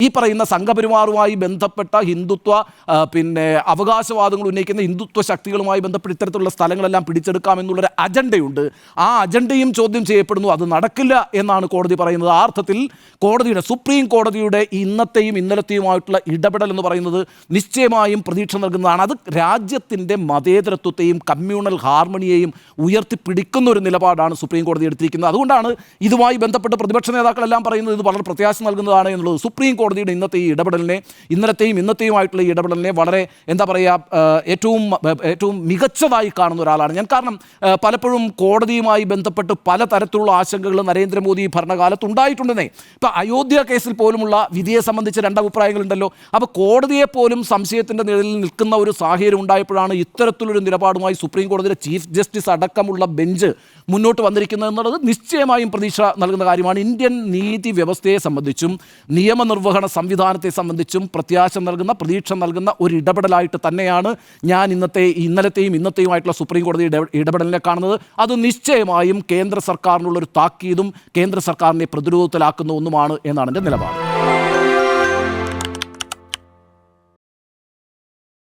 ഈ പറയുന്ന സംഘപരിവാറുമായി ബന്ധപ്പെട്ട ഹിന്ദുത്വ അവകാശവാദങ്ങൾ ഉന്നയിക്കുന്ന ഹിന്ദുത്വ ശക്തികളുമായി ബന്ധപ്പെട്ട് ഇത്തരത്തിലുള്ള സ്ഥലങ്ങളെല്ലാം പിടിച്ചെടുക്കാമെന്നുള്ളൊരു അജണ്ടയുണ്ട്. ആ അജണ്ടയും ചോദ്യം ചെയ്യപ്പെടുന്നു. അത് നടക്കില്ല എന്നാണ് കോടതി പറയുന്നത്. ആ അർത്ഥത്തിൽ സുപ്രീം കോടതിയുടെ ഇന്നത്തെയും ഇന്നലത്തെയുമായിട്ടുള്ള ഇടപെടൽ എന്ന് പറയുന്നത് നിശ്ചയമായും പ്രതീക്ഷ നൽകുന്നതാണ്. അത് രാജ്യത്തിൻ്റെ മതേതരത്വത്തെയും കമ്മ്യൂണൽ ഹാർമണിയെയും ഉയർത്തിപ്പിടിക്കുന്ന ഒരു നിലപാടാണ് സുപ്രീം കോടതി എടുത്തിരിക്കുന്നത്. അതുകൊണ്ടാണ് ഇതുമായി ബന്ധപ്പെട്ട് പ്രതിപക്ഷ നേതാക്കളെല്ലാം പറയുന്നത് ഇത് വളരെ പ്രത്യാശ നൽകുന്നതാണ് എന്നുള്ളത്. സുപ്രീം കോടതിയുടെ ഇന്നത്തെ ഈ ഇടപെടലിനെ, ഇന്നലത്തെയും ഇന്നത്തെയുമായിട്ടുള്ള ഈ ഇടപെടലിനെ വളരെ ഏറ്റവും മികച്ചതായി കാണുന്ന ഒരാളാണ് ഞാൻ. കാരണം പലപ്പോഴും കോടതിയുമായി ബന്ധപ്പെട്ട് പലതരത്തിലുള്ള ആശങ്കകൾ നരേന്ദ്രമോദി ഭരണകാലത്ത് ഉണ്ടായിട്ടുണ്ടെന്നേ. ഇപ്പം അയോധ്യ കേസിൽ പോലുമുള്ള വിധിയെ സംബന്ധിച്ച് രണ്ടഭിപ്രായങ്ങളുണ്ടല്ലോ. അപ്പോൾ കോടതിയെ പോലും സംശയത്തിൻ്റെ നിഴലിൽ നിൽക്കുന്ന ഒരു സാഹചര്യം ഉണ്ടായപ്പോഴാണ് ഇത്തരത്തിലൊരു നിലപാടുമായി സുപ്രീം കോടതിയുടെ ചീഫ് ജസ്റ്റിസ് അടക്കമുള്ള ബെഞ്ച് മുന്നോട്ട് വന്നിരിക്കുന്നത് എന്നുള്ളത് നിശ്ചയമായും പ്രതീക്ഷ നൽകുന്ന കാര്യമാണ്. ഇന്ത്യൻ നീതി വ്യവസ്ഥയെ സംബന്ധിച്ചും നിയമനിർവഹണ സംവിധാനത്തെ സംബന്ധിച്ചും പ്രത്യാശ നൽകുന്ന, പ്രതീക്ഷ നൽകുന്ന ഒരു ഇടപെടലായിട്ട് തന്നെയാണ് ഞാൻ ഇന്നലത്തെയും ഇന്നത്തെയുമായിട്ടുള്ള സുപ്രീം കോടതി ഇടപെടലിനെ കാണുന്നത്. അത് നിശ്ചയമായും കേന്ദ്ര സർക്കാരിനുള്ളൊരു താക്കീതും കേന്ദ്ര സർക്കാരിനെ പ്രതിരോധത്തിലാക്കുന്ന ഒന്നുമാണ് എന്നാണ് എൻ്റെ നിലപാട്.